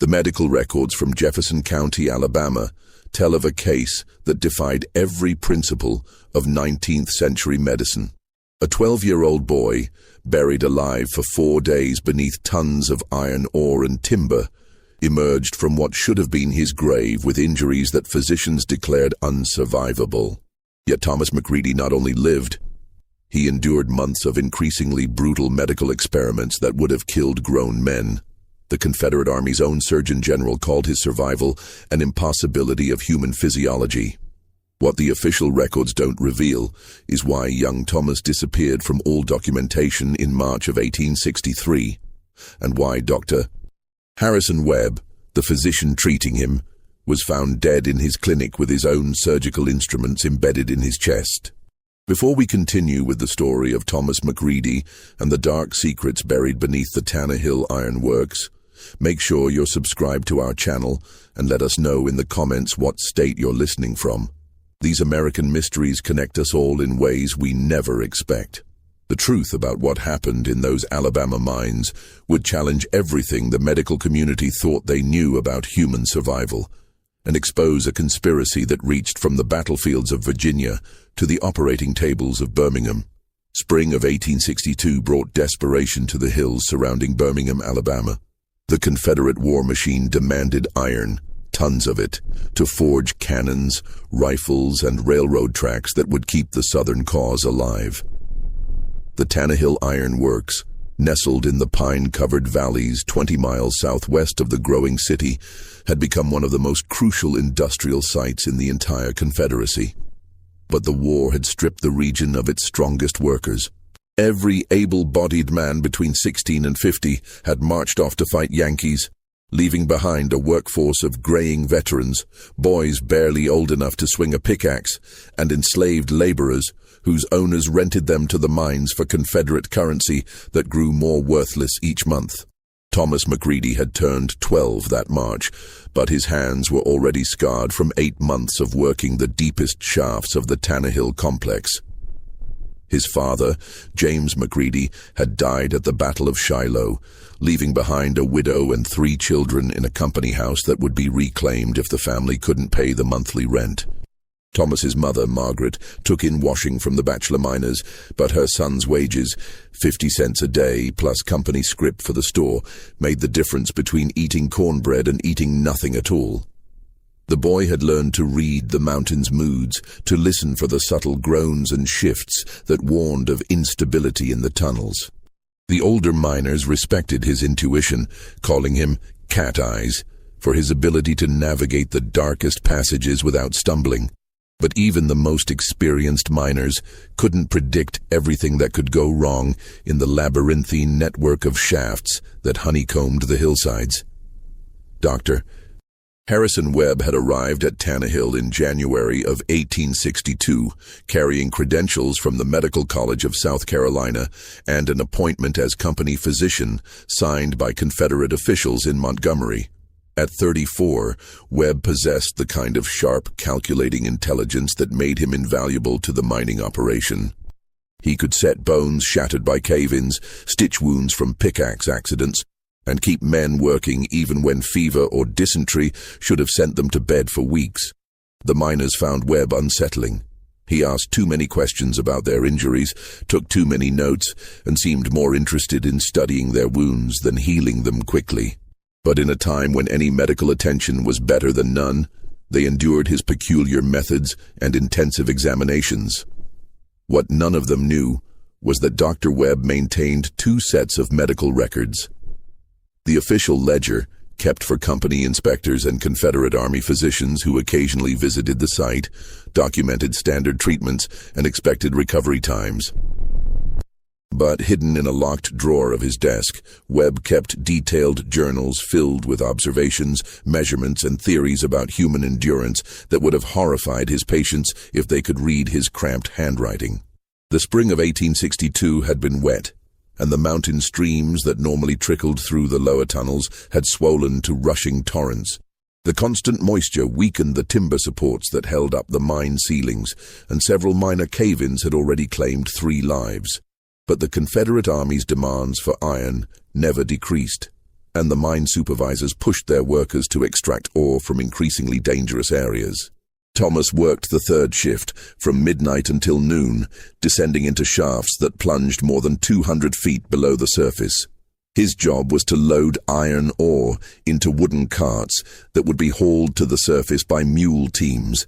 The medical records from Jefferson County, Alabama, tell of a case that defied every principle of 19th-century medicine. A 12-year-old boy, buried alive for 4 days beneath tons of iron ore and timber, emerged from what should have been his grave with injuries that physicians declared unsurvivable. Yet Thomas McCready not only lived, he endured months of increasingly brutal medical experiments that would have killed grown men. The Confederate Army's own Surgeon General called his survival an impossibility of human physiology. What the official records don't reveal is why young Thomas disappeared from all documentation in March of 1863, and why Dr. Harrison Webb, the physician treating him, was found dead in his clinic with his own surgical instruments embedded in his chest. Before we continue with the story of Thomas McCready and the dark secrets buried beneath the Tannehill Iron Works, make sure you're subscribed to our channel and let us know in the comments what state you're listening from. These American mysteries connect us all in ways we never expect. The truth about what happened in those Alabama mines would challenge everything the medical community thought they knew about human survival, and expose a conspiracy that reached from the battlefields of Virginia to the operating tables of Birmingham. Spring of 1862 brought desperation to the hills surrounding Birmingham, Alabama. The Confederate war machine demanded iron, tons of it, to forge cannons, rifles, and railroad tracks that would keep the Southern cause alive. The Tannehill Iron Works, nestled in the pine-covered valleys 20 miles southwest of the growing city, had become one of the most crucial industrial sites in the entire Confederacy. But the war had stripped the region of its strongest workers. Every able-bodied man between 16 and 50 had marched off to fight Yankees, leaving behind a workforce of graying veterans, boys barely old enough to swing a pickaxe, and enslaved laborers whose owners rented them to the mines for Confederate currency that grew more worthless each month. Thomas McCready had turned 12 that March, but his hands were already scarred from 8 months of working the deepest shafts of the Tannehill complex. His father, James McCready, had died at the Battle of Shiloh, leaving behind a widow and 3 children in a company house that would be reclaimed if the family couldn't pay the monthly rent. Thomas's mother, Margaret, took in washing from the bachelor miners, but her son's wages, 50 cents a day plus company scrip for the store, made the difference between eating cornbread and eating nothing at all. The boy had learned to read the mountain's moods, to listen for the subtle groans and shifts that warned of instability in the tunnels. The older miners respected his intuition, calling him Cat Eyes, for his ability to navigate the darkest passages without stumbling. But even the most experienced miners couldn't predict everything that could go wrong in the labyrinthine network of shafts that honeycombed the hillsides. Dr. Harrison Webb had arrived at Tannehill in January of 1862, carrying credentials from the Medical College of South Carolina and an appointment as company physician signed by Confederate officials in Montgomery. At 34, Webb possessed the kind of sharp, calculating intelligence that made him invaluable to the mining operation. He could set bones shattered by cave-ins, stitch wounds from pickaxe accidents, and keep men working even when fever or dysentery should have sent them to bed for weeks. The miners found Webb unsettling. He asked too many questions about their injuries, took too many notes, and seemed more interested in studying their wounds than healing them quickly. But in a time when any medical attention was better than none, they endured his peculiar methods and intensive examinations. What none of them knew was that Dr. Webb maintained 2 sets of medical records. The official ledger, kept for company inspectors and Confederate Army physicians who occasionally visited the site, documented standard treatments and expected recovery times. But hidden in a locked drawer of his desk, Webb kept detailed journals filled with observations, measurements, and theories about human endurance that would have horrified his patients if they could read his cramped handwriting. The spring of 1862 had been wet, and the mountain streams that normally trickled through the lower tunnels had swollen to rushing torrents. The constant moisture weakened the timber supports that held up the mine ceilings, and several minor cave-ins had already claimed 3 lives. But the Confederate Army's demands for iron never decreased. and the mine supervisors pushed their workers to extract ore from increasingly dangerous areas. Thomas worked the third shift, from midnight until noon, descending into shafts that plunged more than 200 feet below the surface. His job was to load iron ore into wooden carts that would be hauled to the surface by mule teams.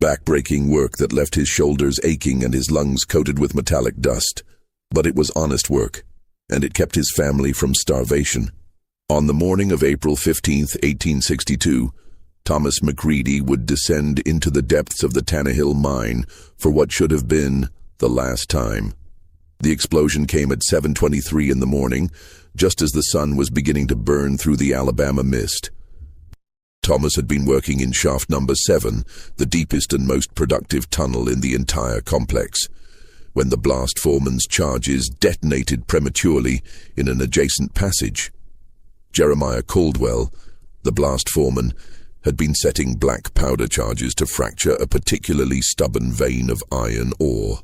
Back-breaking work that left his shoulders aching and his lungs coated with metallic dust. But it was honest work, and it kept his family from starvation. On the morning of April 15, 1862, Thomas McCready would descend into the depths of the Tannehill mine for what should have been the last time. The explosion came at 7:23 in the morning, just as the sun was beginning to burn through the Alabama mist. Thomas had been working in shaft number 7, the deepest and most productive tunnel in the entire complex, when the blast foreman's charges detonated prematurely in an adjacent passage. Jeremiah Caldwell, the blast foreman, had been setting black powder charges to fracture a particularly stubborn vein of iron ore.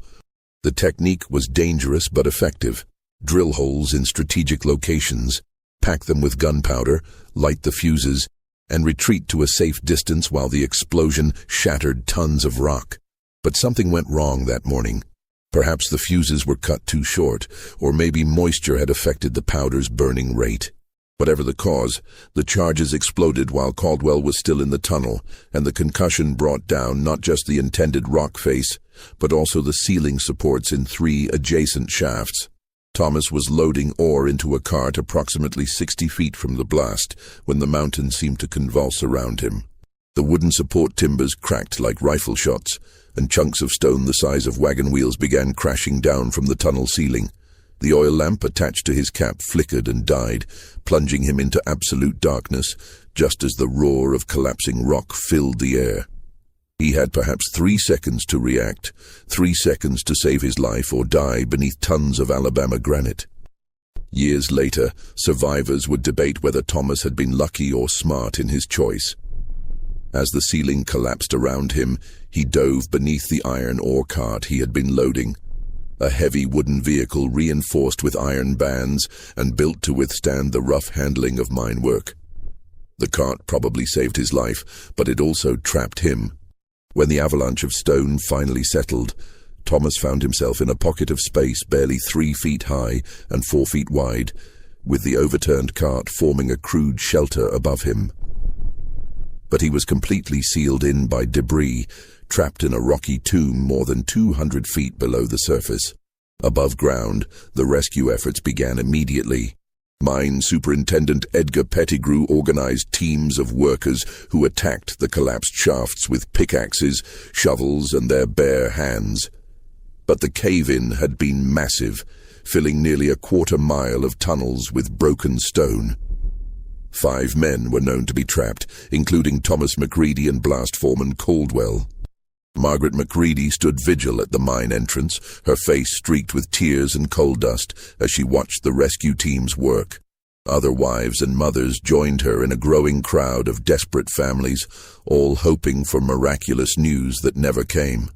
The technique was dangerous but effective. Drill holes in strategic locations, pack them with gunpowder, light the fuses, and retreat to a safe distance while the explosion shattered tons of rock. But something went wrong that morning. Perhaps the fuses were cut too short, or maybe moisture had affected the powder's burning rate. Whatever the cause, the charges exploded while Caldwell was still in the tunnel, and the concussion brought down not just the intended rock face, but also the ceiling supports in 3 adjacent shafts. Thomas was loading ore into a cart approximately 60 feet from the blast when the mountain seemed to convulse around him. The wooden support timbers cracked like rifle shots, and chunks of stone the size of wagon wheels began crashing down from the tunnel ceiling. The oil lamp attached to his cap flickered and died, plunging him into absolute darkness, just as the roar of collapsing rock filled the air. He had perhaps 3 seconds to react, 3 seconds to save his life or die beneath tons of Alabama granite. Years later, survivors would debate whether Thomas had been lucky or smart in his choice. As the ceiling collapsed around him, he dove beneath the iron ore cart he had been loading. A heavy wooden vehicle reinforced with iron bands and built to withstand the rough handling of mine work. The cart probably saved his life, but it also trapped him. When the avalanche of stone finally settled, Thomas found himself in a pocket of space barely 3 feet high and 4 feet wide, with the overturned cart forming a crude shelter above him. But he was completely sealed in by debris, trapped in a rocky tomb more than 200 feet below the surface. Above ground, the rescue efforts began immediately. Mine Superintendent Edgar Pettigrew organized teams of workers who attacked the collapsed shafts with pickaxes, shovels, and their bare hands. But the cave-in had been massive, filling nearly a quarter-mile of tunnels with broken stone. 5 men were known to be trapped, including Thomas McCready and blast foreman Caldwell. Margaret McCready stood vigil at the mine entrance, her face streaked with tears and coal dust as she watched the rescue teams work. Other wives and mothers joined her in a growing crowd of desperate families, all hoping for miraculous news that never came.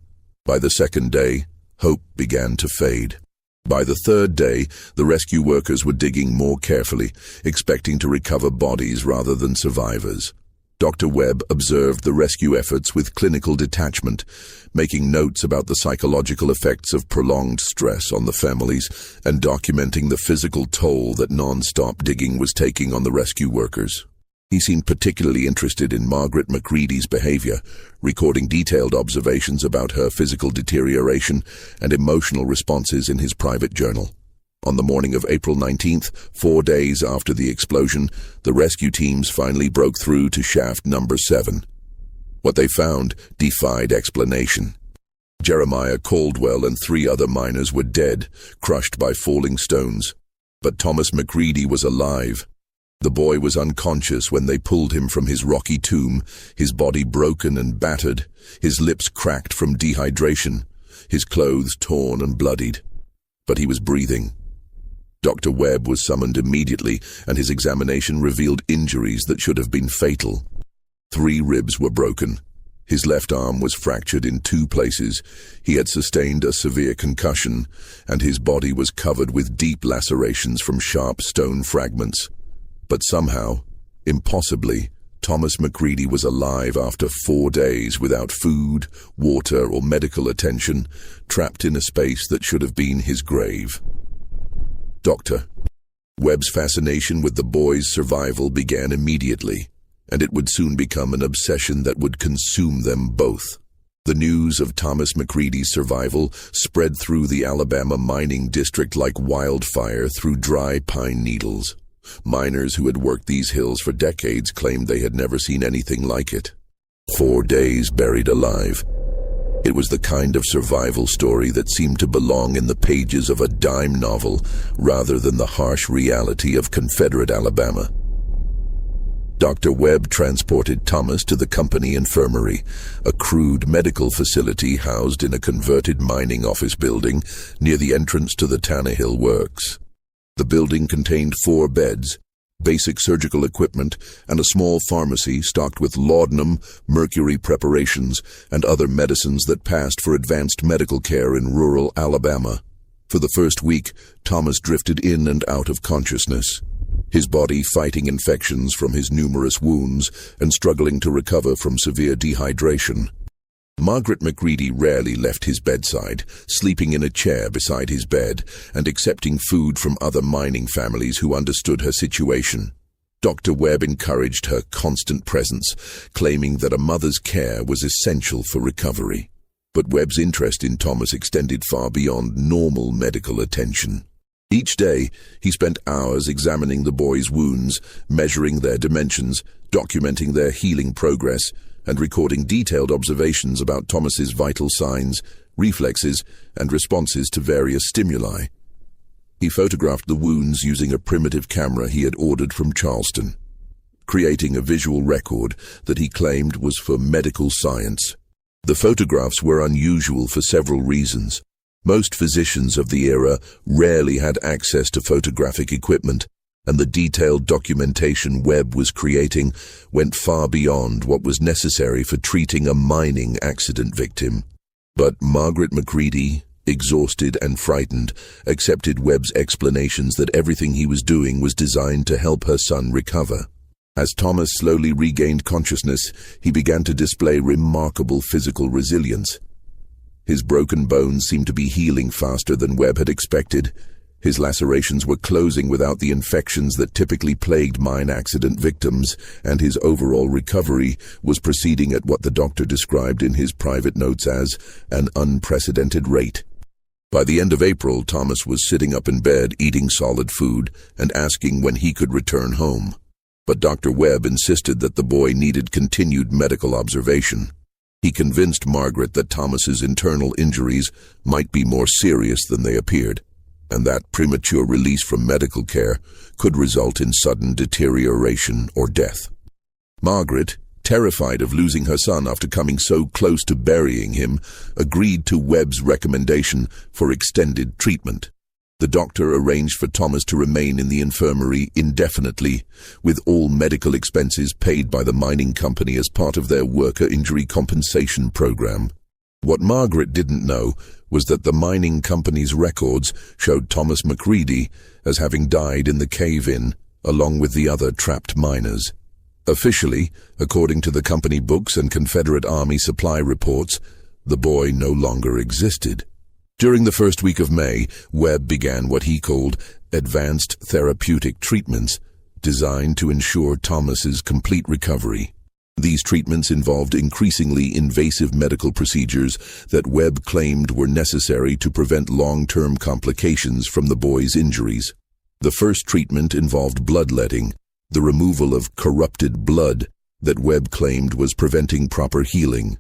By the second day, hope began to fade. By the third day, the rescue workers were digging more carefully, expecting to recover bodies rather than survivors. Dr. Webb observed the rescue efforts with clinical detachment, making notes about the psychological effects of prolonged stress on the families and documenting the physical toll that non-stop digging was taking on the rescue workers. He seemed particularly interested in Margaret McCready's behavior, recording detailed observations about her physical deterioration and emotional responses in his private journal. On the morning of April 19th, 4 days after the explosion, the rescue teams finally broke through to shaft number 7. What they found defied explanation. Jeremiah Caldwell and 3 other miners were dead, crushed by falling stones. But Thomas McCready was alive. The boy was unconscious when they pulled him from his rocky tomb, his body broken and battered, his lips cracked from dehydration, his clothes torn and bloodied. But he was breathing. Dr. Webb was summoned immediately, and his examination revealed injuries that should have been fatal. 3 ribs were broken. His left arm was fractured in 2 places. He had sustained a severe concussion, and his body was covered with deep lacerations from sharp stone fragments. But somehow, impossibly, Thomas McCready was alive after 4 days without food, water, or medical attention, trapped in a space that should have been his grave. Dr. Webb's fascination with the boy's survival began immediately, and it would soon become an obsession that would consume them both. The news of Thomas McCready's survival spread through the Alabama mining district like wildfire through dry pine needles. Miners who had worked these hills for decades claimed they had never seen anything like it. 4 days buried alive. It was the kind of survival story that seemed to belong in the pages of a dime novel rather than the harsh reality of Confederate Alabama. Dr. Webb transported Thomas to the company infirmary, a crude medical facility housed in a converted mining office building near the entrance to the Tannehill Works. The building contained 4 beds, basic surgical equipment, and a small pharmacy stocked with laudanum, mercury preparations, and other medicines that passed for advanced medical care in rural Alabama. For the first week, Thomas drifted in and out of consciousness, his body fighting infections from his numerous wounds and struggling to recover from severe dehydration. Margaret McCready rarely left his bedside, sleeping in a chair beside his bed and accepting food from other mining families who understood her situation. Dr. Webb encouraged her constant presence, claiming that a mother's care was essential for recovery. But Webb's interest in Thomas extended far beyond normal medical attention. Each day, he spent hours examining the boy's wounds, measuring their dimensions, documenting their healing progress, and recording detailed observations about Thomas's vital signs, reflexes, and responses to various stimuli. He photographed the wounds using a primitive camera he had ordered from Charleston, creating a visual record that he claimed was for medical science. The photographs were unusual for several reasons. Most physicians of the era rarely had access to photographic equipment, and the detailed documentation Webb was creating went far beyond what was necessary for treating a mining accident victim. But Margaret McCready, exhausted and frightened, accepted Webb's explanations that everything he was doing was designed to help her son recover. As Thomas slowly regained consciousness, he began to display remarkable physical resilience. His broken bones seemed to be healing faster than Webb had expected. His lacerations were closing without the infections that typically plagued mine accident victims, and his overall recovery was proceeding at what the doctor described in his private notes as an unprecedented rate. By the end of April, Thomas was sitting up in bed, eating solid food, and asking when he could return home. But Dr. Webb insisted that the boy needed continued medical observation. He convinced Margaret that Thomas's internal injuries might be more serious than they appeared, and that premature release from medical care could result in sudden deterioration or death. Margaret, terrified of losing her son after coming so close to burying him, agreed to Webb's recommendation for extended treatment. The doctor arranged for Thomas to remain in the infirmary indefinitely, with all medical expenses paid by the mining company as part of their worker injury compensation program. What Margaret didn't know was that the mining company's records showed Thomas McCready as having died in the cave-in, along with the other trapped miners. Officially, according to the company books and Confederate Army supply reports, the boy no longer existed. During the first week of May, Webb began what he called advanced therapeutic treatments, designed to ensure Thomas's complete recovery. These treatments involved increasingly invasive medical procedures that Webb claimed were necessary to prevent long-term complications from the boy's injuries. The first treatment involved bloodletting, the removal of corrupted blood that Webb claimed was preventing proper healing.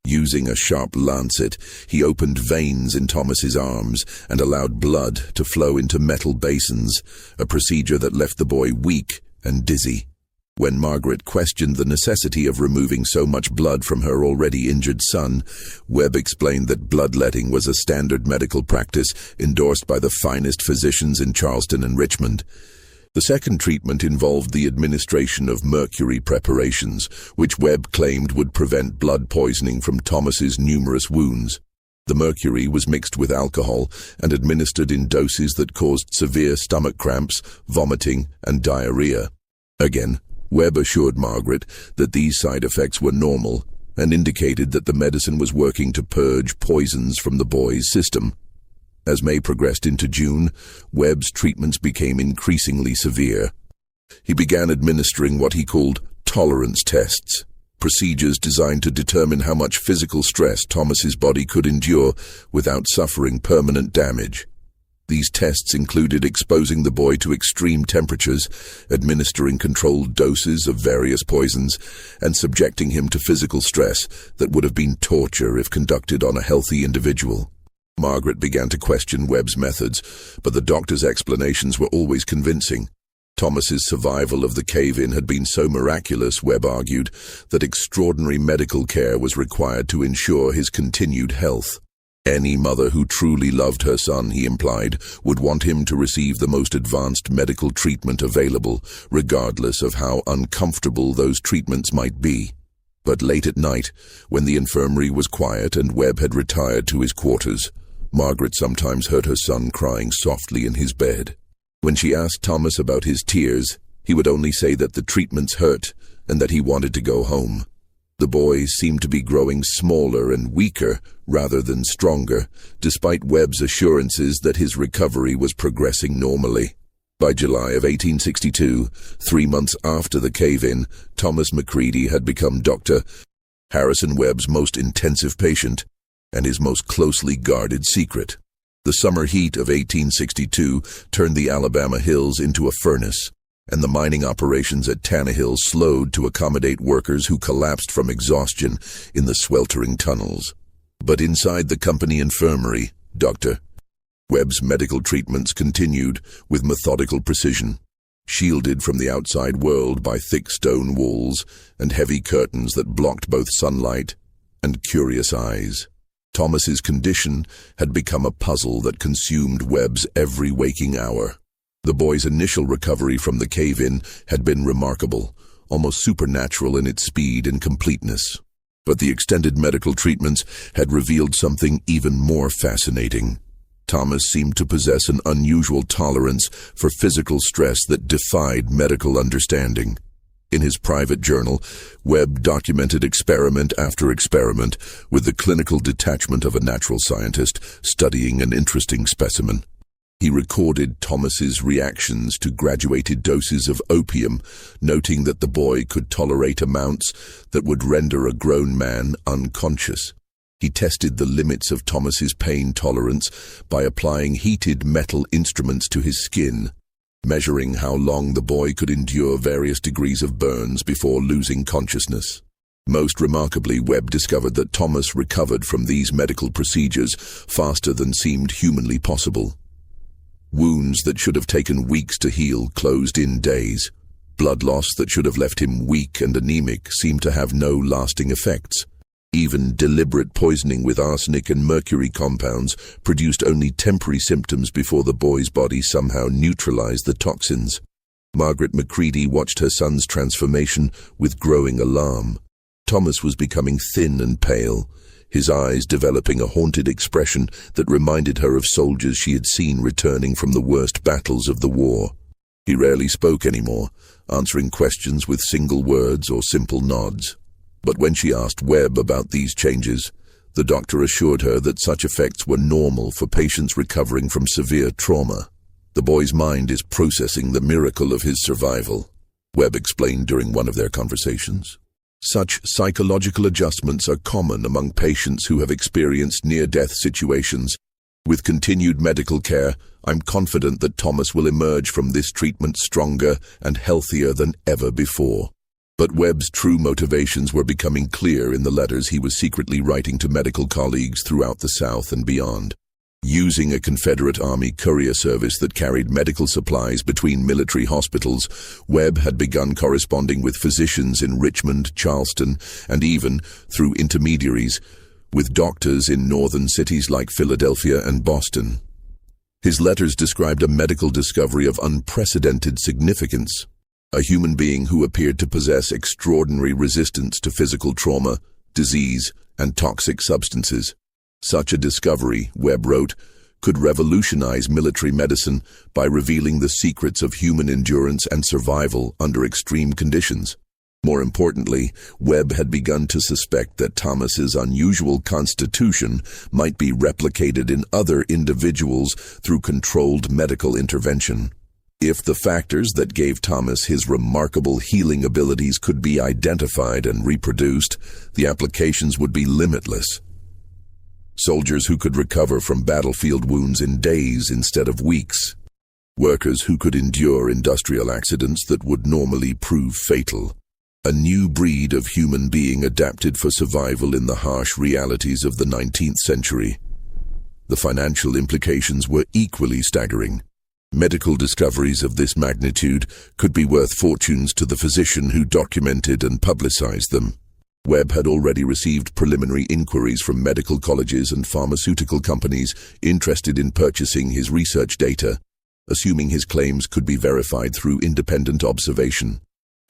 Using a sharp lancet, he opened veins in Thomas's arms and allowed blood to flow into metal basins, a procedure that left the boy weak and dizzy. When Margaret questioned the necessity of removing so much blood from her already injured son, Webb explained that bloodletting was a standard medical practice endorsed by the finest physicians in Charleston and Richmond. The second treatment involved the administration of mercury preparations, which Webb claimed would prevent blood poisoning from Thomas's numerous wounds. The mercury was mixed with alcohol and administered in doses that caused severe stomach cramps, vomiting, and diarrhea. Again, Webb assured Margaret that these side effects were normal and indicated that the medicine was working to purge poisons from the boy's system. As May progressed into June, Webb's treatments became increasingly severe. He began administering what he called tolerance tests, procedures designed to determine how much physical stress Thomas's body could endure without suffering permanent damage. These tests included exposing the boy to extreme temperatures, administering controlled doses of various poisons, and subjecting him to physical stress that would have been torture if conducted on a healthy individual. Margaret began to question Webb's methods, but the doctor's explanations were always convincing. Thomas's survival of the cave-in had been so miraculous, Webb argued, that extraordinary medical care was required to ensure his continued health. Any mother who truly loved her son, he implied, would want him to receive the most advanced medical treatment available, regardless of how uncomfortable those treatments might be. But late at night, when the infirmary was quiet and Webb had retired to his quarters, Margaret sometimes heard her son crying softly in his bed. When she asked Thomas about his tears, he would only say that the treatments hurt and that he wanted to go home. The boy seemed to be growing smaller and weaker rather than stronger, despite Webb's assurances that his recovery was progressing normally. By July of 1862, 3 months after the cave-in, Thomas Macready had become Dr. Harrison Webb's most intensive patient and his most closely guarded secret. The summer heat of 1862 turned the Alabama hills into a furnace, and the mining operations at Tannehill slowed to accommodate workers who collapsed from exhaustion in the sweltering tunnels. But inside the company infirmary, Dr. Webb's medical treatments continued with methodical precision, shielded from the outside world by thick stone walls and heavy curtains that blocked both sunlight and curious eyes. Thomas's condition had become a puzzle that consumed Webb's every waking hour. The boy's initial recovery from the cave-in had been remarkable, almost supernatural in its speed and completeness. But the extended medical treatments had revealed something even more fascinating. Thomas seemed to possess an unusual tolerance for physical stress that defied medical understanding. In his private journal, Webb documented experiment after experiment with the clinical detachment of a natural scientist studying an interesting specimen. He recorded Thomas's reactions to graduated doses of opium, noting that the boy could tolerate amounts that would render a grown man unconscious. He tested the limits of Thomas's pain tolerance by applying heated metal instruments to his skin, measuring how long the boy could endure various degrees of burns before losing consciousness. Most remarkably, Webb discovered that Thomas recovered from these medical procedures faster than seemed humanly possible. Wounds that should have taken weeks to heal closed in days. Blood loss that should have left him weak and anemic seemed to have no lasting effects. Even deliberate poisoning with arsenic and mercury compounds produced only temporary symptoms before the boy's body somehow neutralized the toxins. Margaret Macready watched her son's transformation with growing alarm. Thomas was becoming thin and pale, his eyes developing a haunted expression that reminded her of soldiers she had seen returning from the worst battles of the war. He rarely spoke anymore, answering questions with single words or simple nods. But when she asked Webb about these changes, the doctor assured her that such effects were normal for patients recovering from severe trauma. The boy's mind is processing the miracle of his survival, Webb explained during one of their conversations. Such psychological adjustments are common among patients who have experienced near-death situations. With continued medical care, I'm confident that Thomas will emerge from this treatment stronger and healthier than ever before. But Webb's true motivations were becoming clear in the letters he was secretly writing to medical colleagues throughout the South and beyond. Using a Confederate Army courier service that carried medical supplies between military hospitals, Webb had begun corresponding with physicians in Richmond, Charleston, and even, through intermediaries, with doctors in northern cities like Philadelphia and Boston. His letters described a medical discovery of unprecedented significance. A human being who appeared to possess extraordinary resistance to physical trauma, disease, and toxic substances. Such a discovery, Webb wrote, could revolutionize military medicine by revealing the secrets of human endurance and survival under extreme conditions. More importantly, Webb had begun to suspect that Thomas's unusual constitution might be replicated in other individuals through controlled medical intervention. If the factors that gave Thomas his remarkable healing abilities could be identified and reproduced, the applications would be limitless. Soldiers who could recover from battlefield wounds in days instead of weeks. Workers who could endure industrial accidents that would normally prove fatal. A new breed of human being adapted for survival in the harsh realities of the 19th century. The financial implications were equally staggering. Medical discoveries of this magnitude could be worth fortunes to the physician who documented and publicized them. Webb had already received preliminary inquiries from medical colleges and pharmaceutical companies interested in purchasing his research data, assuming his claims could be verified through independent observation.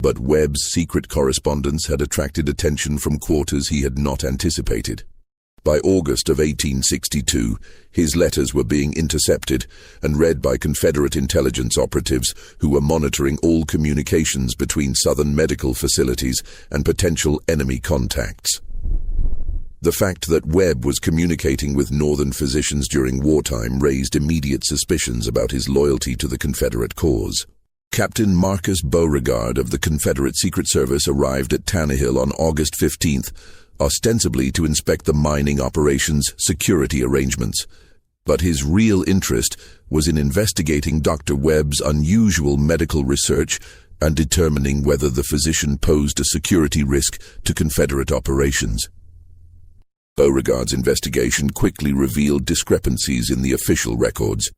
But Webb's secret correspondence had attracted attention from quarters he had not anticipated. By August of 1862, his letters were being intercepted and read by Confederate intelligence operatives who were monitoring all communications between Southern medical facilities and potential enemy contacts. The fact that Webb was communicating with Northern physicians during wartime raised immediate suspicions about his loyalty to the Confederate cause. Captain Marcus Beauregard of the Confederate Secret Service arrived at Tannehill on August 15th, ostensibly to inspect the mining operation's security arrangements. But his real interest was in investigating Dr. Webb's unusual medical research and determining whether the physician posed a security risk to Confederate operations. Beauregard's investigation quickly revealed discrepancies in the official records.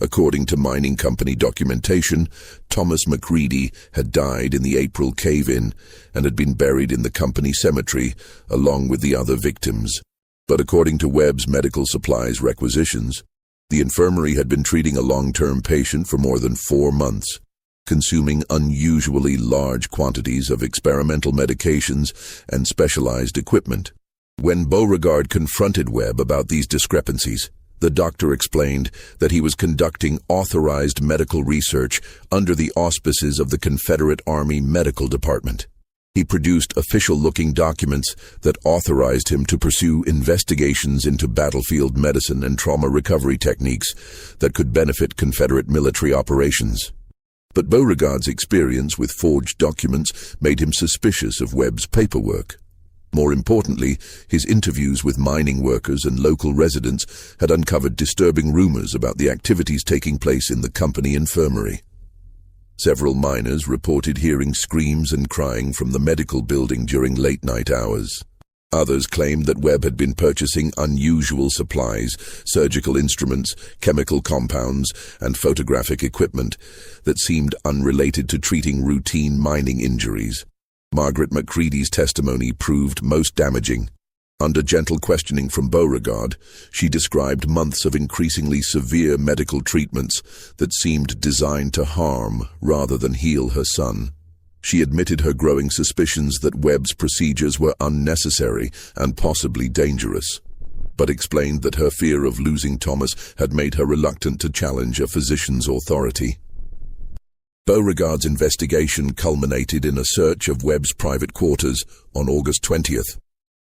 According to mining company documentation, Thomas McCready had died in the April cave-in and had been buried in the company cemetery along with the other victims. But according to Webb's medical supplies requisitions, the infirmary had been treating a long-term patient for more than 4 months, consuming unusually large quantities of experimental medications and specialized equipment. When Beauregard confronted Webb about these discrepancies, the doctor explained that he was conducting authorized medical research under the auspices of the Confederate Army Medical Department. He produced official-looking documents that authorized him to pursue investigations into battlefield medicine and trauma recovery techniques that could benefit Confederate military operations. But Beauregard's experience with forged documents made him suspicious of Webb's paperwork. More importantly, his interviews with mining workers and local residents had uncovered disturbing rumors about the activities taking place in the company infirmary. Several miners reported hearing screams and crying from the medical building during late-night hours. Others claimed that Webb had been purchasing unusual supplies, surgical instruments, chemical compounds, and photographic equipment that seemed unrelated to treating routine mining injuries. Margaret McCready's testimony proved most damaging. Under gentle questioning from Beauregard, she described months of increasingly severe medical treatments that seemed designed to harm rather than heal her son. She admitted her growing suspicions that Webb's procedures were unnecessary and possibly dangerous, but explained that her fear of losing Thomas had made her reluctant to challenge a physician's authority. Beauregard's investigation culminated in a search of Webb's private quarters on August 20th.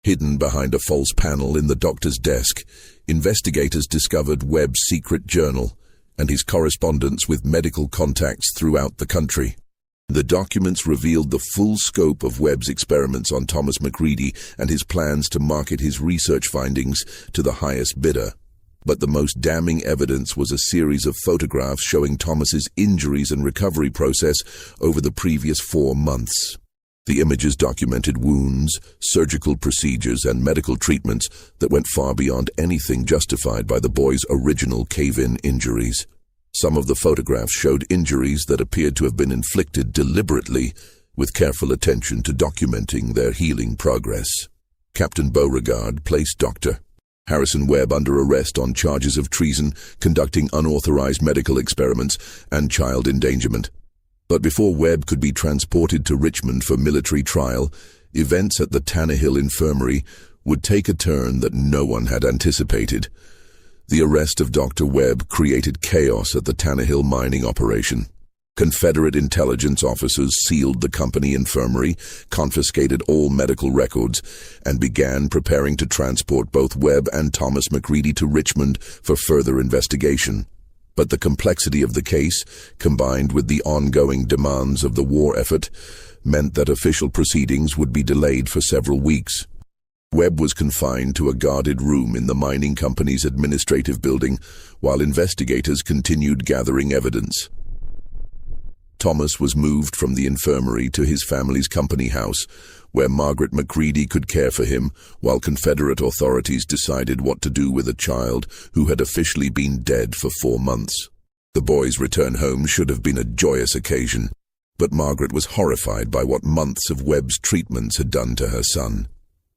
Hidden behind a false panel in the doctor's desk, investigators discovered Webb's secret journal and his correspondence with medical contacts throughout the country. The documents revealed the full scope of Webb's experiments on Thomas McCready and his plans to market his research findings to the highest bidder. But the most damning evidence was a series of photographs showing Thomas's injuries and recovery process over the previous 4 months. The images documented wounds, surgical procedures, and medical treatments that went far beyond anything justified by the boy's original cave-in injuries. Some of the photographs showed injuries that appeared to have been inflicted deliberately, with careful attention to documenting their healing progress. Captain Beauregard placed Dr. Harrison Webb under arrest on charges of treason, conducting unauthorized medical experiments, and child endangerment. But before Webb could be transported to Richmond for military trial, events at the Tannehill Infirmary would take a turn that no one had anticipated. The arrest of Dr. Webb created chaos at the Tannehill mining operation. Confederate intelligence officers sealed the company infirmary, confiscated all medical records, and began preparing to transport both Webb and Thomas McReady to Richmond for further investigation. But the complexity of the case, combined with the ongoing demands of the war effort, meant that official proceedings would be delayed for several weeks. Webb was confined to a guarded room in the mining company's administrative building, while investigators continued gathering evidence. Thomas was moved from the infirmary to his family's company house, where Margaret McReady could care for him, while Confederate authorities decided what to do with a child who had officially been dead for 4 months. The boy's return home should have been a joyous occasion, but Margaret was horrified by what months of Webb's treatments had done to her son.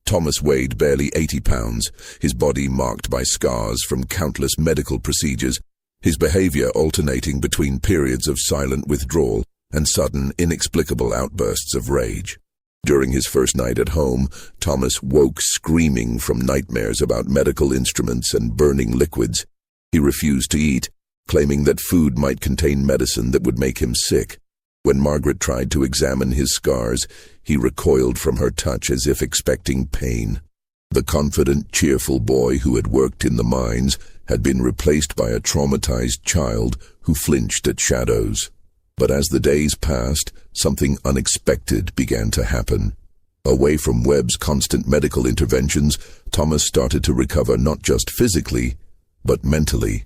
Thomas weighed barely 80 pounds, his body marked by scars from countless medical procedures, his behavior alternating between periods of silent withdrawal and sudden, inexplicable outbursts of rage. During his first night at home, Thomas woke screaming from nightmares about medical instruments and burning liquids. He refused to eat, claiming that food might contain medicine that would make him sick. When Margaret tried to examine his scars, he recoiled from her touch as if expecting pain. The confident, cheerful boy who had worked in the mines had been replaced by a traumatized child who flinched at shadows. But as the days passed, something unexpected began to happen. Away from Webb's constant medical interventions, Thomas started to recover not just physically, but mentally.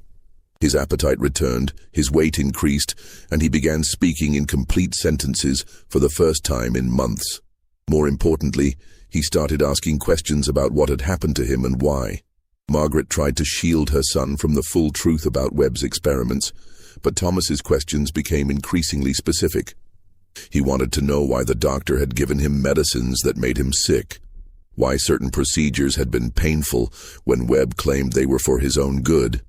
His appetite returned, his weight increased, and he began speaking in complete sentences for the first time in months. More importantly, he started asking questions about what had happened to him and why. Margaret tried to shield her son from the full truth about Webb's experiments, but Thomas's questions became increasingly specific. He wanted to know why the doctor had given him medicines that made him sick, why certain procedures had been painful when Webb claimed they were for his own good,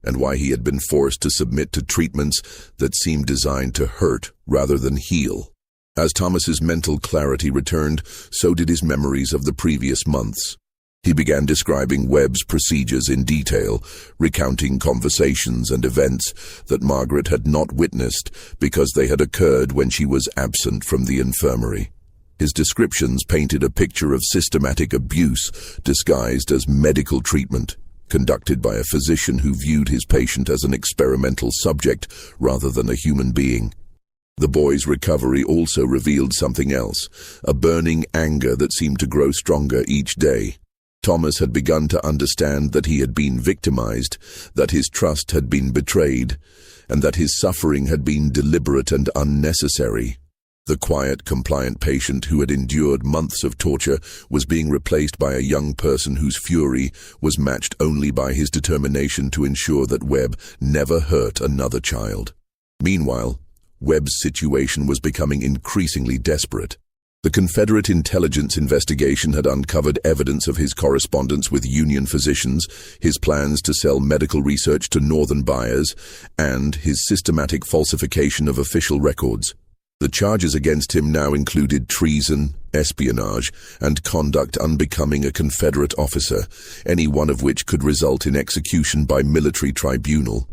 and why he had been forced to submit to treatments that seemed designed to hurt rather than heal. As Thomas's mental clarity returned, so did his memories of the previous months. He began describing Webb's procedures in detail, recounting conversations and events that Margaret had not witnessed because they had occurred when she was absent from the infirmary. His descriptions painted a picture of systematic abuse disguised as medical treatment, conducted by a physician who viewed his patient as an experimental subject rather than a human being. The boy's recovery also revealed something else, a burning anger that seemed to grow stronger each day. Thomas had begun to understand that he had been victimized, that his trust had been betrayed, and that his suffering had been deliberate and unnecessary. The quiet, compliant patient who had endured months of torture was being replaced by a young person whose fury was matched only by his determination to ensure that Webb never hurt another child. Meanwhile, Webb's situation was becoming increasingly desperate. The Confederate intelligence investigation had uncovered evidence of his correspondence with Union physicians, his plans to sell medical research to Northern buyers, and his systematic falsification of official records. The charges against him now included treason, espionage, and conduct unbecoming a Confederate officer, any one of which could result in execution by military tribunal.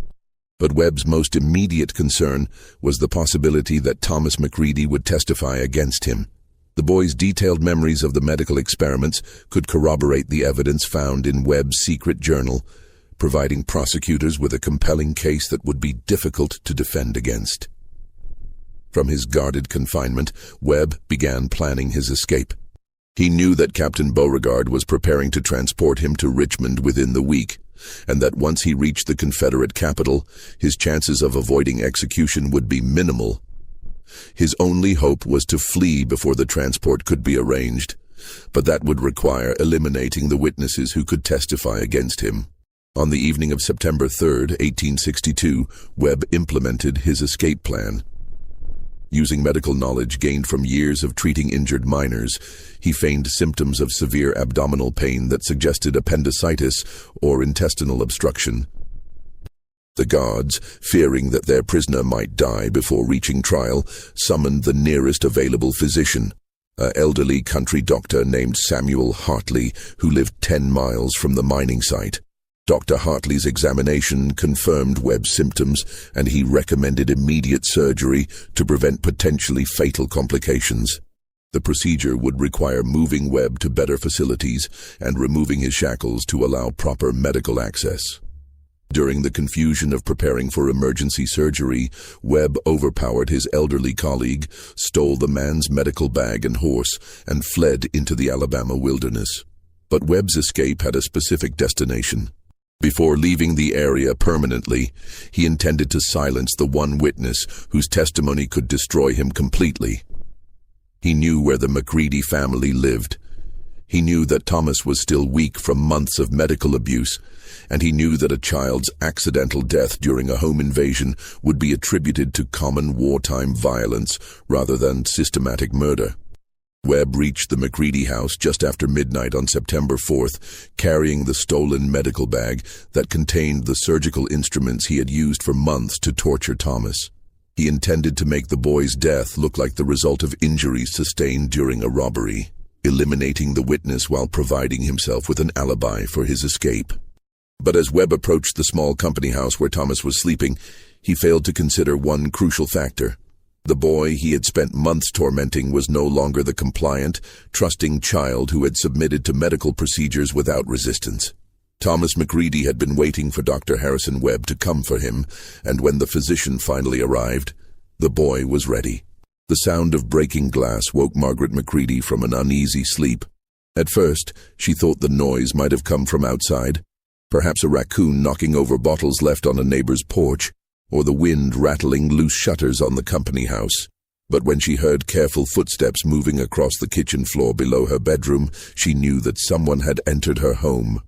But Webb's most immediate concern was the possibility that Thomas McReady would testify against him. The boy's detailed memories of the medical experiments could corroborate the evidence found in Webb's secret journal, providing prosecutors with a compelling case that would be difficult to defend against. From his guarded confinement, Webb began planning his escape. He knew that Captain Beauregard was preparing to transport him to Richmond within the week, and that once he reached the Confederate capital, his chances of avoiding execution would be minimal. His only hope was to flee before the transport could be arranged, but that would require eliminating the witnesses who could testify against him. On the evening of September 3, 1862, Webb implemented his escape plan. Using medical knowledge gained from years of treating injured miners, he feigned symptoms of severe abdominal pain that suggested appendicitis or intestinal obstruction. The guards, fearing that their prisoner might die before reaching trial, summoned the nearest available physician, an elderly country doctor named Samuel Hartley, who lived 10 miles from the mining site. Dr. Hartley's examination confirmed Webb's symptoms, and he recommended immediate surgery to prevent potentially fatal complications. The procedure would require moving Webb to better facilities and removing his shackles to allow proper medical access. During the confusion of preparing for emergency surgery, Webb overpowered his elderly colleague, stole the man's medical bag and horse, and fled into the Alabama wilderness. But Webb's escape had a specific destination. Before leaving the area permanently, he intended to silence the one witness whose testimony could destroy him completely. He knew where the McCready family lived. He knew that Thomas was still weak from months of medical abuse, and he knew that a child's accidental death during a home invasion would be attributed to common wartime violence rather than systematic murder. Webb reached the McCready house just after midnight on September 4th, carrying the stolen medical bag that contained the surgical instruments he had used for months to torture Thomas. He intended to make the boy's death look like the result of injuries sustained during a robbery, eliminating the witness while providing himself with an alibi for his escape. But as Webb approached the small company house where Thomas was sleeping, he failed to consider one crucial factor. The boy he had spent months tormenting was no longer the compliant, trusting child who had submitted to medical procedures without resistance. Thomas McCready had been waiting for Dr. Harrison Webb to come for him, and when the physician finally arrived, the boy was ready. The sound of breaking glass woke Margaret McCready from an uneasy sleep. At first, she thought the noise might have come from outside, perhaps a raccoon knocking over bottles left on a neighbor's porch, or the wind rattling loose shutters on the company house. But when she heard careful footsteps moving across the kitchen floor below her bedroom, she knew that someone had entered her home.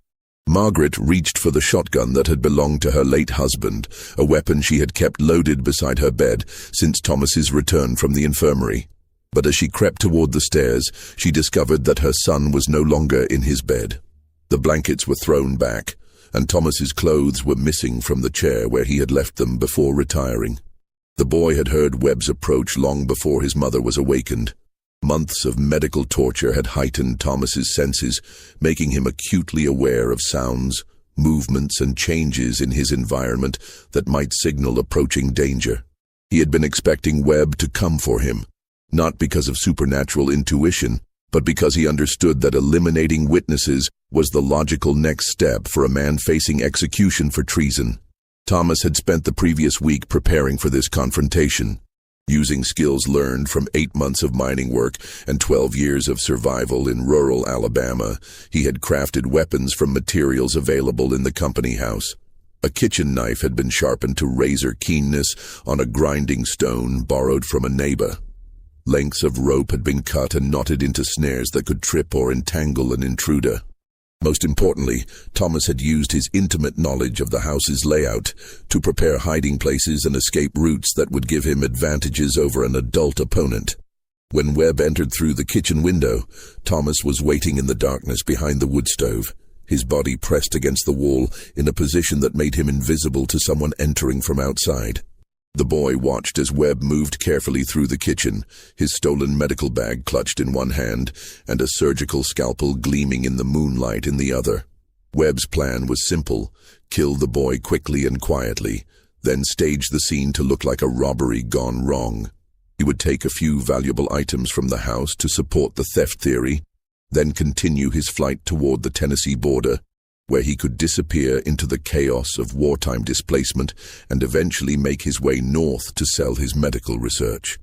Margaret reached for the shotgun that had belonged to her late husband, a weapon she had kept loaded beside her bed since Thomas's return from the infirmary. But as she crept toward the stairs, she discovered that her son was no longer in his bed. The blankets were thrown back, and Thomas's clothes were missing from the chair where he had left them before retiring. The boy had heard Webb's approach long before his mother was awakened. Months of medical torture had heightened Thomas's senses, making him acutely aware of sounds, movements, and changes in his environment that might signal approaching danger. He had been expecting Webb to come for him, not because of supernatural intuition, but because he understood that eliminating witnesses was the logical next step for a man facing execution for treason. Thomas had spent the previous week preparing for this confrontation. Using skills learned from 8 months of mining work and 12 years of survival in rural Alabama, he had crafted weapons from materials available in the company house. A kitchen knife had been sharpened to razor keenness on a grinding stone borrowed from a neighbor. Lengths of rope had been cut and knotted into snares that could trip or entangle an intruder. Most importantly, Thomas had used his intimate knowledge of the house's layout to prepare hiding places and escape routes that would give him advantages over an adult opponent. When Webb entered through the kitchen window, Thomas was waiting in the darkness behind the wood stove, his body pressed against the wall in a position that made him invisible to someone entering from outside. The boy watched as Webb moved carefully through the kitchen, his stolen medical bag clutched in one hand and a surgical scalpel gleaming in the moonlight in the other. Webb's plan was simple: kill the boy quickly and quietly, then stage the scene to look like a robbery gone wrong. He would take a few valuable items from the house to support the theft theory, then continue his flight toward the Tennessee border, where he could disappear into the chaos of wartime displacement and eventually make his way north to sell his medical research.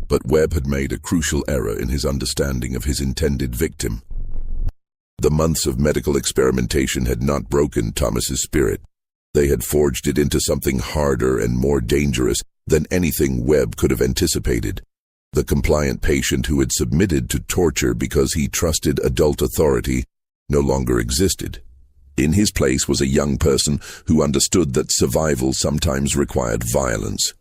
But Webb had made a crucial error in his understanding of his intended victim. The months of medical experimentation had not broken Thomas's spirit. They had forged it into something harder and more dangerous than anything Webb could have anticipated. The compliant patient who had submitted to torture because he trusted adult authority no longer existed. In his place was a young person who understood that survival sometimes required violence,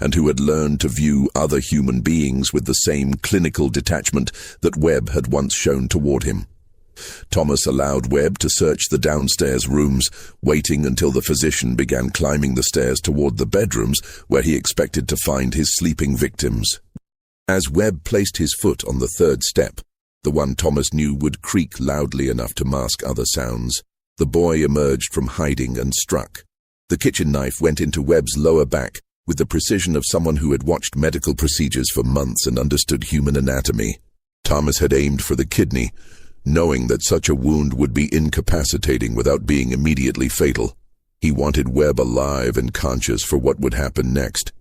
and who had learned to view other human beings with the same clinical detachment that Webb had once shown toward him. Thomas allowed Webb to search the downstairs rooms, waiting until the physician began climbing the stairs toward the bedrooms where he expected to find his sleeping victims. As Webb placed his foot on the third step, the one Thomas knew would creak loudly enough to mask other sounds, The boy emerged from hiding and struck. The kitchen knife went into Webb's lower back with the precision of someone who had watched medical procedures for months and understood human anatomy. Thomas had aimed for the kidney, knowing that such a wound would be incapacitating without being immediately fatal. He wanted Webb alive and conscious for what would happen next.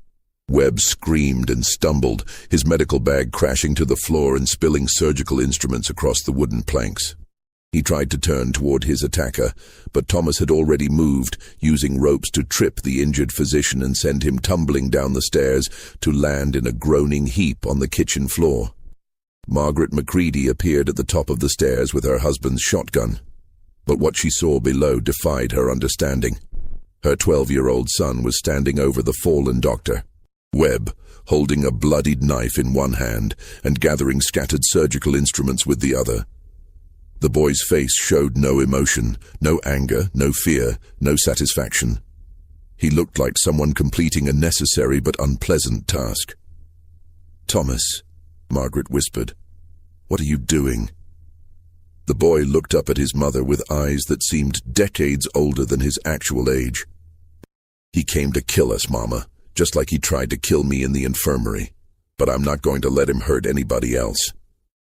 Webb screamed and stumbled, his medical bag crashing to the floor and spilling surgical instruments across the wooden planks. He tried to turn toward his attacker, but Thomas had already moved, using ropes to trip the injured physician and send him tumbling down the stairs to land in a groaning heap on the kitchen floor. Margaret McCready appeared at the top of the stairs with her husband's shotgun, but what she saw below defied her understanding. Her 12-year-old son was standing over the fallen doctor, Webb, holding a bloodied knife in one hand and gathering scattered surgical instruments with the other. The boy's face showed no emotion, no anger, no fear, no satisfaction. He looked like someone completing a necessary but unpleasant task. "Thomas," Margaret whispered, "what are you doing?" The boy looked up at his mother with eyes that seemed decades older than his actual age. "He came to kill us, Mama, just like he tried to kill me in the infirmary. But I'm not going to let him hurt anybody else."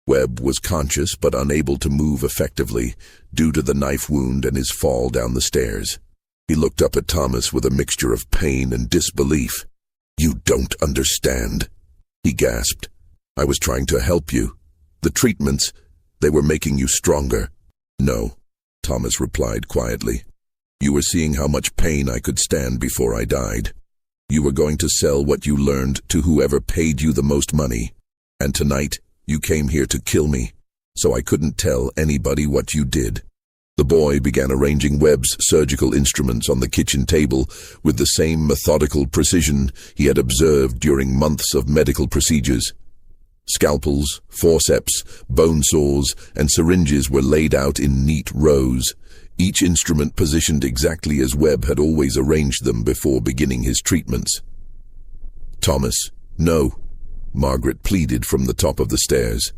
Webb was conscious but unable to move effectively due to the knife wound and his fall down the stairs. He looked up at Thomas with a mixture of pain and disbelief. "You don't understand," he gasped. "I was trying to help you. The treatments, they were making you stronger." "No," Thomas replied quietly. "You were seeing how much pain I could stand before I died. You were going to sell what you learned to whoever paid you the most money. And tonight, you came here to kill me, so I couldn't tell anybody what you did." The boy began arranging Webb's surgical instruments on the kitchen table with the same methodical precision he had observed during months of medical procedures. Scalpels, forceps, bone saws, and syringes were laid out in neat rows, each instrument positioned exactly as Webb had always arranged them before beginning his treatments. "Thomas, no," Margaret pleaded from the top of the stairs.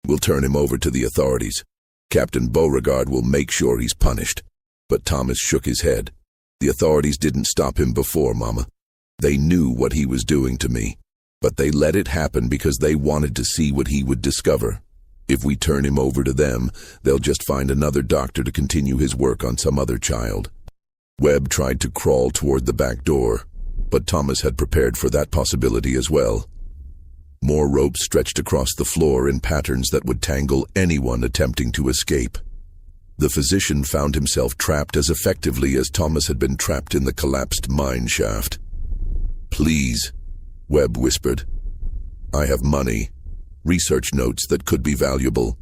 "We'll turn him over to the authorities. Captain Beauregard will make sure he's punished." But Thomas shook his head. "The authorities didn't stop him before, Mama. They knew what he was doing to me, but they let it happen because they wanted to see what he would discover. If we turn him over to them, they'll just find another doctor to continue his work on some other child." Webb tried to crawl toward the back door, but Thomas had prepared for that possibility as well. More ropes stretched across the floor in patterns that would tangle anyone attempting to escape. The physician found himself trapped as effectively as Thomas had been trapped in the collapsed mine shaft. "Please," Webb whispered. "I have money, research notes that could be valuable.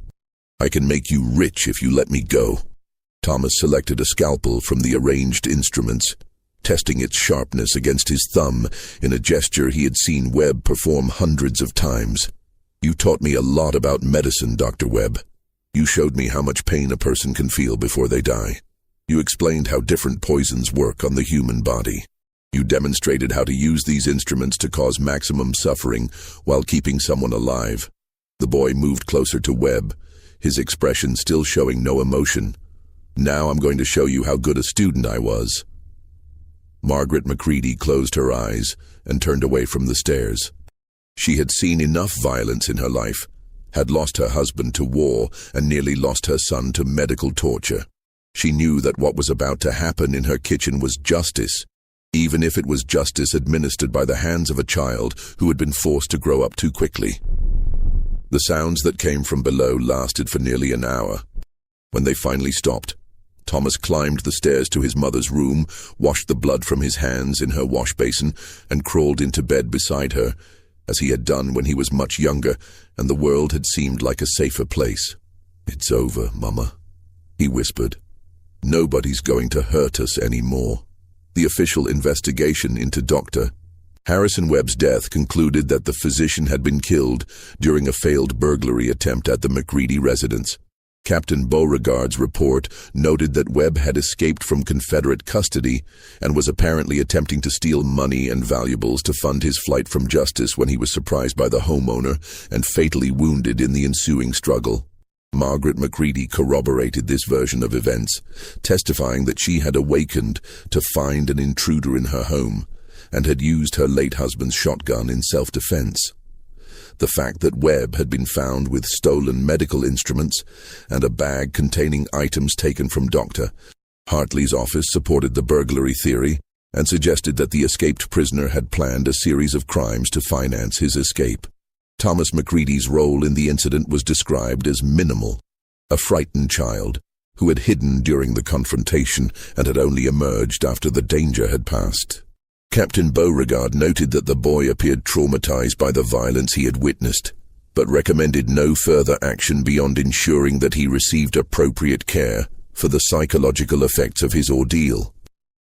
I can make you rich if you let me go." Thomas selected a scalpel from the arranged instruments, testing its sharpness against his thumb in a gesture he had seen Webb perform hundreds of times. "You taught me a lot about medicine, Dr. Webb. You showed me how much pain a person can feel before they die. You explained how different poisons work on the human body. You demonstrated how to use these instruments to cause maximum suffering while keeping someone alive." The boy moved closer to Webb, his expression still showing no emotion. "Now I'm going to show you how good a student I was." Margaret McCready closed her eyes and turned away from the stairs. She had seen enough violence in her life, had lost her husband to war, and nearly lost her son to medical torture. She knew that what was about to happen in her kitchen was justice, even if it was justice administered by the hands of a child who had been forced to grow up too quickly. The sounds that came from below lasted for nearly an hour. When they finally stopped, Thomas climbed the stairs to his mother's room, washed the blood from his hands in her wash basin, and crawled into bed beside her, as he had done when he was much younger, and the world had seemed like a safer place. "It's over, Mama," he whispered. "Nobody's going to hurt us anymore." The official investigation into Dr. Harrison Webb's death concluded that the physician had been killed during a failed burglary attempt at the McCready residence. Captain Beauregard's report noted that Webb had escaped from Confederate custody and was apparently attempting to steal money and valuables to fund his flight from justice when he was surprised by the homeowner and fatally wounded in the ensuing struggle. Margaret McCready corroborated this version of events, testifying that she had awakened to find an intruder in her home and had used her late husband's shotgun in self-defense. The fact that Webb had been found with stolen medical instruments and a bag containing items taken from Dr. Hartley's office supported the burglary theory and suggested that the escaped prisoner had planned a series of crimes to finance his escape. Thomas McCready's role in the incident was described as minimal, a frightened child who had hidden during the confrontation and had only emerged after the danger had passed. Captain Beauregard noted that the boy appeared traumatized by the violence he had witnessed, but recommended no further action beyond ensuring that he received appropriate care for the psychological effects of his ordeal.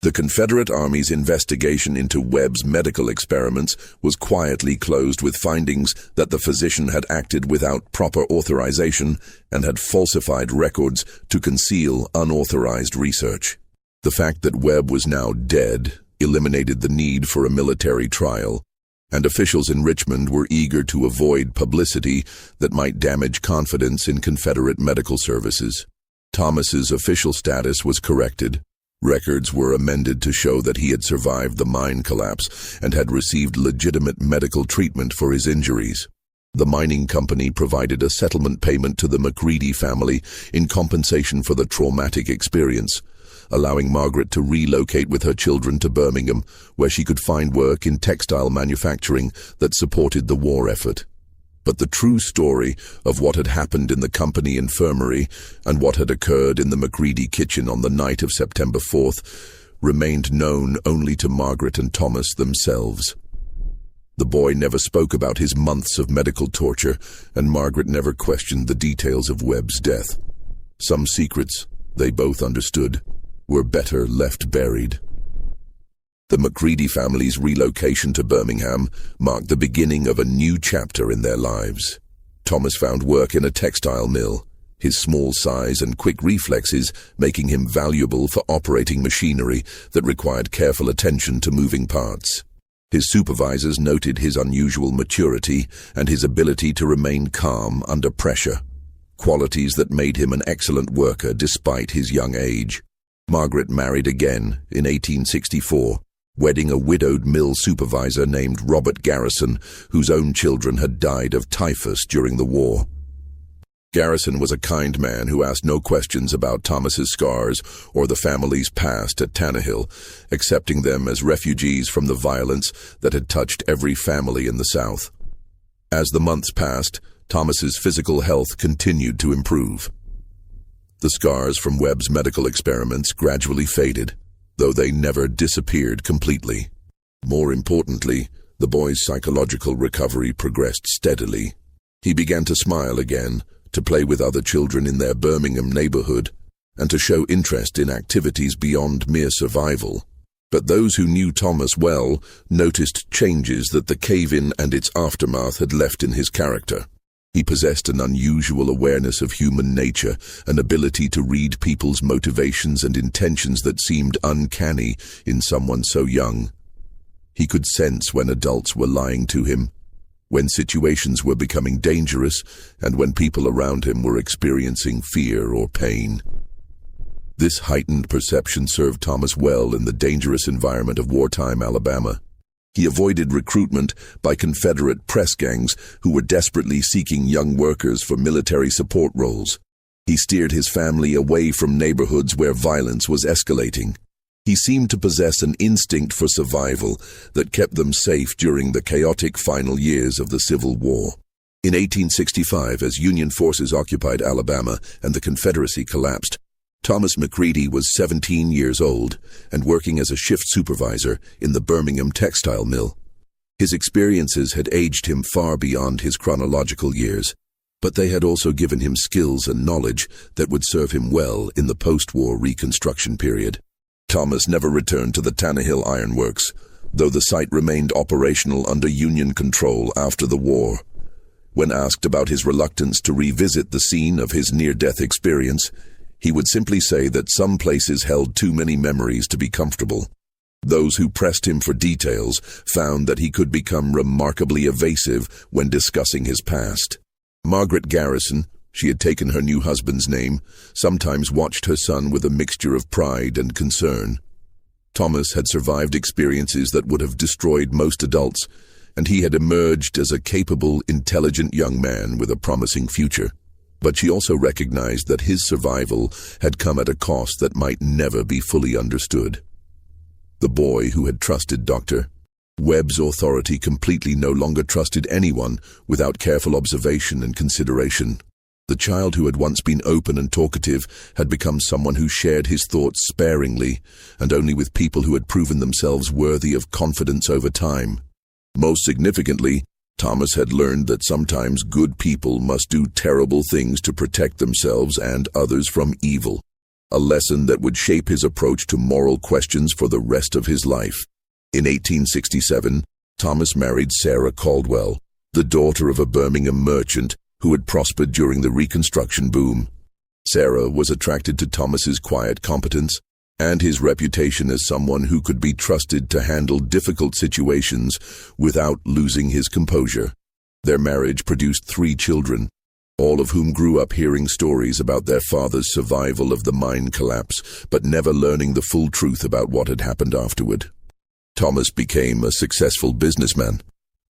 The Confederate Army's investigation into Webb's medical experiments was quietly closed with findings that the physician had acted without proper authorization and had falsified records to conceal unauthorized research. The fact that Webb was now dead eliminated the need for a military trial, and officials in Richmond were eager to avoid publicity that might damage confidence in Confederate medical services. Thomas's official status was corrected. Records were amended to show that he had survived the mine collapse and had received legitimate medical treatment for his injuries. The mining company provided a settlement payment to the McCready family in compensation for the traumatic experience, allowing Margaret to relocate with her children to Birmingham, where she could find work in textile manufacturing that supported the war effort. But the true story of what had happened in the company infirmary and what had occurred in the McCready kitchen on the night of September 4th remained known only to Margaret and Thomas themselves. The boy never spoke about his months of medical torture, and Margaret never questioned the details of Webb's death. Some secrets, they both understood, were better left buried. The McCready family's relocation to Birmingham marked the beginning of a new chapter in their lives. Thomas found work in a textile mill, his small size and quick reflexes making him valuable for operating machinery that required careful attention to moving parts. His supervisors noted his unusual maturity and his ability to remain calm under pressure, qualities that made him an excellent worker despite his young age. Margaret married again in 1864. Wedding a widowed mill supervisor named Robert Garrison, whose own children had died of typhus during the war. Garrison was a kind man who asked no questions about Thomas's scars or the family's past at Tannehill, accepting them as refugees from the violence that had touched every family in the South. As the months passed, Thomas's physical health continued to improve. The scars from Webb's medical experiments gradually faded, though they never disappeared completely. More importantly, the boy's psychological recovery progressed steadily. He began to smile again, to play with other children in their Birmingham neighborhood, and to show interest in activities beyond mere survival. But those who knew Thomas well noticed changes that the cave-in and its aftermath had left in his character. He possessed an unusual awareness of human nature, an ability to read people's motivations and intentions that seemed uncanny in someone so young. He could sense when adults were lying to him, when situations were becoming dangerous, and when people around him were experiencing fear or pain. This heightened perception served Thomas well in the dangerous environment of wartime Alabama. He avoided recruitment by Confederate press gangs who were desperately seeking young workers for military support roles. He steered his family away from neighborhoods where violence was escalating. He seemed to possess an instinct for survival that kept them safe during the chaotic final years of the Civil War. In 1865, as Union forces occupied Alabama and the Confederacy collapsed, Thomas McCready was 17 years old and working as a shift supervisor in the Birmingham textile mill. His experiences had aged him far beyond his chronological years, but they had also given him skills and knowledge that would serve him well in the post-war Reconstruction period. Thomas never returned to the Tannehill Ironworks, though the site remained operational under Union control after the war. When asked about his reluctance to revisit the scene of his near-death experience, he would simply say that some places held too many memories to be comfortable. Those who pressed him for details found that he could become remarkably evasive when discussing his past. Margaret Garrison, She had taken her new husband's name, sometimes watched her son with a mixture of pride and concern. Thomas had survived experiences that would have destroyed most adults, and he had emerged as a capable, intelligent young man with a promising future. But she also recognized that his survival had come at a cost that might never be fully understood. The boy who had trusted Dr. Webb's authority completely no longer trusted anyone without careful observation and consideration. The child who had once been open and talkative had become someone who shared his thoughts sparingly, and only with people who had proven themselves worthy of confidence over time. Most significantly, Thomas had learned that sometimes good people must do terrible things to protect themselves and others from evil, a lesson that would shape his approach to moral questions for the rest of his life. In 1867, Thomas married Sarah Caldwell, the daughter of a Birmingham merchant who had prospered during the Reconstruction boom. Sarah was attracted to Thomas's quiet competence and his reputation as someone who could be trusted to handle difficult situations without losing his composure. Their marriage produced 3 children, all of whom grew up hearing stories about their father's survival of the mine collapse, but never learning the full truth about what had happened afterward. Thomas became a successful businessman,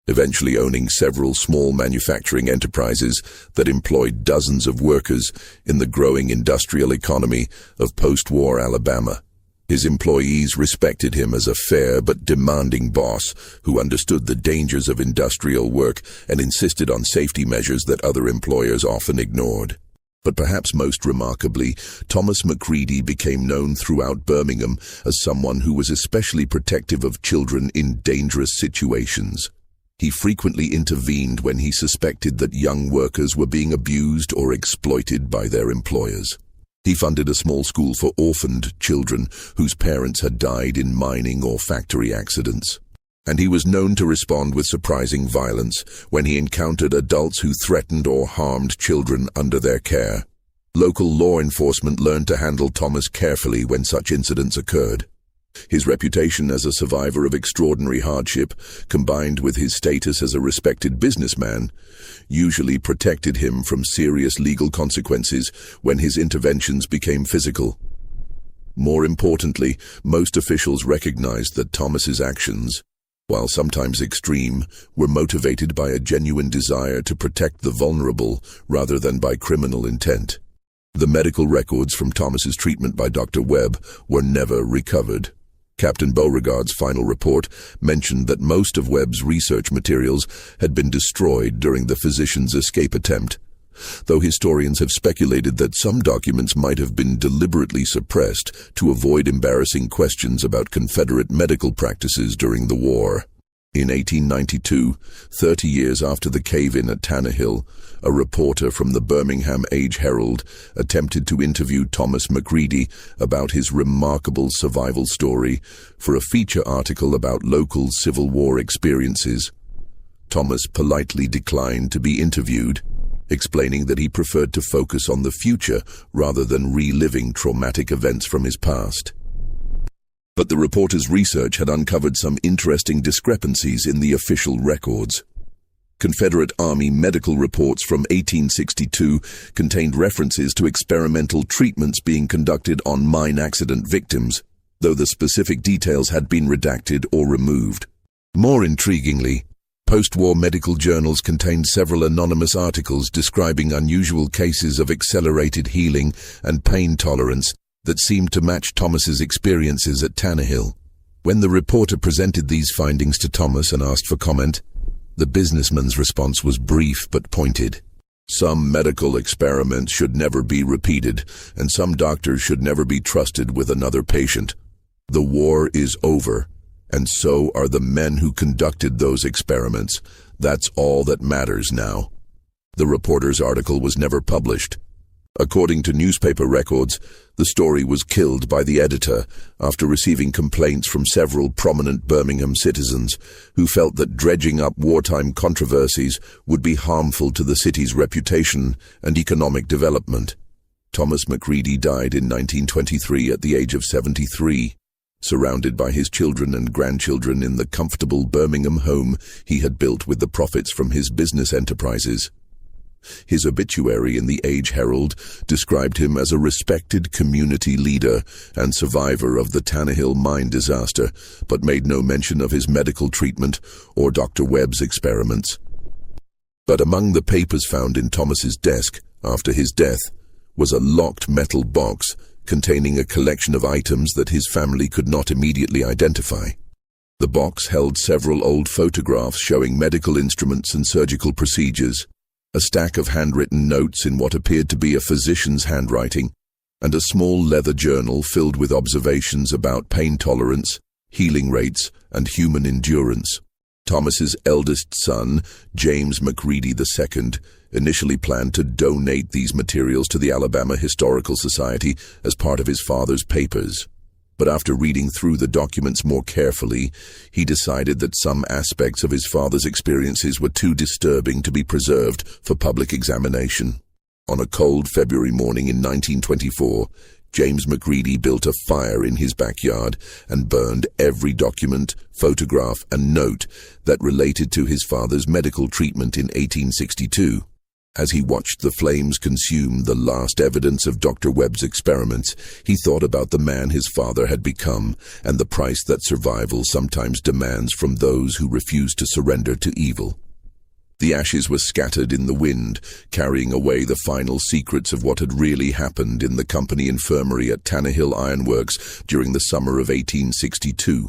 eventually owning several small manufacturing enterprises that employed dozens of workers in the growing industrial economy of post-war Alabama. His employees respected him as a fair but demanding boss who understood the dangers of industrial work and insisted on safety measures that other employers often ignored. But perhaps most remarkably, Thomas McCready became known throughout Birmingham as someone who was especially protective of children in dangerous situations. He frequently intervened when he suspected that young workers were being abused or exploited by their employers. He funded a small school for orphaned children whose parents had died in mining or factory accidents. And he was known to respond with surprising violence when he encountered adults who threatened or harmed children under their care. Local law enforcement learned to handle Thomas carefully when such incidents occurred. His reputation as a survivor of extraordinary hardship, combined with his status as a respected businessman, usually protected him from serious legal consequences when his interventions became physical. More importantly, most officials recognized that Thomas's actions, while sometimes extreme, were motivated by a genuine desire to protect the vulnerable rather than by criminal intent. The medical records from Thomas's treatment by Dr. Webb were never recovered. Captain Beauregard's final report mentioned that most of Webb's research materials had been destroyed during the physician's escape attempt, though historians have speculated that some documents might have been deliberately suppressed to avoid embarrassing questions about Confederate medical practices during the war. In 1892, 30 years after the cave-in at Tannehill, a reporter from the Birmingham Age-Herald attempted to interview Thomas McCready about his remarkable survival story for a feature article about local Civil War experiences. Thomas politely declined to be interviewed, explaining that he preferred to focus on the future rather than reliving traumatic events from his past. But the reporter's research had uncovered some interesting discrepancies in the official records. Confederate Army medical reports from 1862 contained references to experimental treatments being conducted on mine accident victims, though the specific details had been redacted or removed. More intriguingly, post-war medical journals contained several anonymous articles describing unusual cases of accelerated healing and pain tolerance that seemed to match Thomas's experiences at Tannehill. When the reporter presented these findings to Thomas and asked for comment, the businessman's response was brief but pointed. Some medical experiments should never be repeated, and some doctors should never be trusted with another patient. The war is over, and so are the men who conducted those experiments. That's all that matters now. The reporter's article was never published. According to newspaper records, the story was killed by the editor after receiving complaints from several prominent Birmingham citizens who felt that dredging up wartime controversies would be harmful to the city's reputation and economic development. Thomas McCready died in 1923 at the age of 73, surrounded by his children and grandchildren in the comfortable Birmingham home he had built with the profits from his business enterprises. His obituary in the Age Herald described him as a respected community leader and survivor of the Tannehill mine disaster, but made no mention of his medical treatment or Dr. Webb's experiments. But among the papers found in Thomas's desk after his death was a locked metal box containing a collection of items that his family could not immediately identify. The box held several old photographs showing medical instruments and surgical procedures, a stack of handwritten notes in what appeared to be a physician's handwriting, and a small leather journal filled with observations about pain tolerance, healing rates, and human endurance. Thomas's eldest son, James McCready II, initially planned to donate these materials to the Alabama Historical Society as part of his father's papers. But after reading through the documents more carefully, he decided that some aspects of his father's experiences were too disturbing to be preserved for public examination. On a cold February morning in 1924, James McCready built a fire in his backyard and burned every document, photograph, and note that related to his father's medical treatment in 1862. As he watched the flames consume the last evidence of Dr. Webb's experiments, he thought about the man his father had become and the price that survival sometimes demands from those who refuse to surrender to evil. The ashes were scattered in the wind, carrying away the final secrets of what had really happened in the company infirmary at Tannehill Ironworks during the summer of 1862.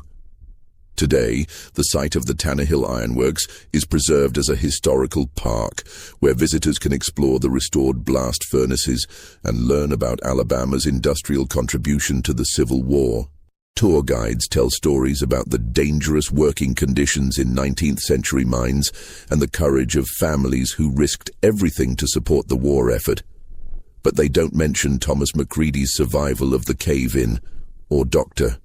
Today, the site of the Tannehill Ironworks is preserved as a historical park where visitors can explore the restored blast furnaces and learn about Alabama's industrial contribution to the Civil War. Tour guides tell stories about the dangerous working conditions in 19th-century mines and the courage of families who risked everything to support the war effort. But they don't mention Thomas McCready's survival of the cave-in, or Dr.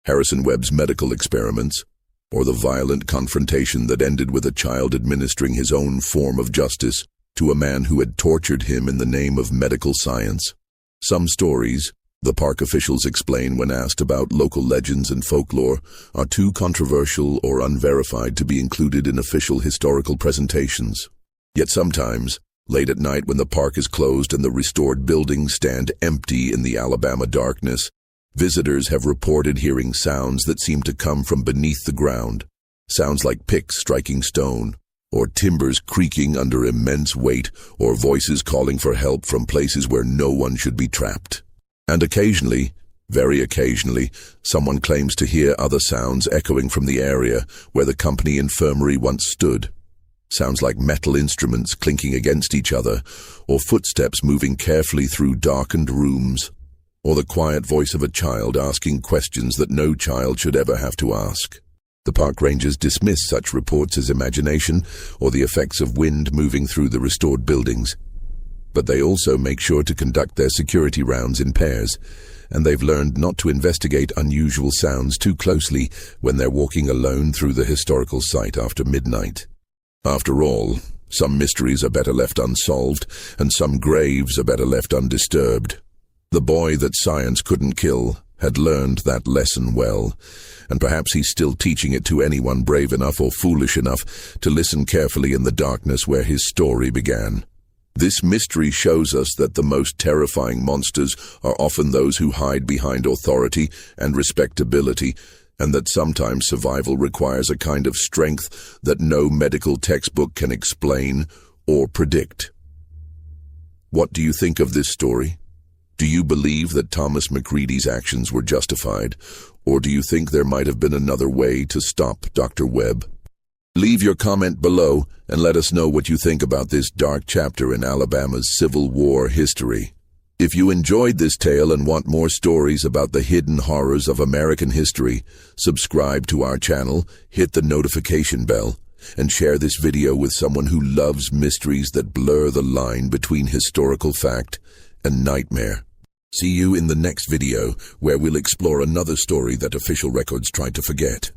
Harrison Webb's medical experiments, or the violent confrontation that ended with a child administering his own form of justice to a man who had tortured him in the name of medical science. Some stories, the park officials explain when asked about local legends and folklore, are too controversial or unverified to be included in official historical presentations. Yet sometimes, late at night when the park is closed and the restored buildings stand empty in the Alabama darkness, visitors have reported hearing sounds that seem to come from beneath the ground, sounds like picks striking stone, or timbers creaking under immense weight, or voices calling for help from places where no one should be trapped. And occasionally, very occasionally, someone claims to hear other sounds echoing from the area where the company infirmary once stood. Sounds like metal instruments clinking against each other, or footsteps moving carefully through darkened rooms, or the quiet voice of a child asking questions that no child should ever have to ask. The park rangers dismiss such reports as imagination or the effects of wind moving through the restored buildings. But they also make sure to conduct their security rounds in pairs, and they've learned not to investigate unusual sounds too closely when they're walking alone through the historical site after midnight. After all, some mysteries are better left unsolved, and some graves are better left undisturbed. The boy that science couldn't kill had learned that lesson well, and perhaps he's still teaching it to anyone brave enough or foolish enough to listen carefully in the darkness where his story began. This mystery shows us that the most terrifying monsters are often those who hide behind authority and respectability, and that sometimes survival requires a kind of strength that no medical textbook can explain or predict. What do you think of this story? Do you believe that Thomas McCready's actions were justified, or do you think there might have been another way to stop Dr. Webb? Leave your comment below and let us know what you think about this dark chapter in Alabama's Civil War history. If you enjoyed this tale and want more stories about the hidden horrors of American history, subscribe to our channel, hit the notification bell, and share this video with someone who loves mysteries that blur the line between historical fact and nightmare. See you in the next video, where we'll explore another story that official records tried to forget.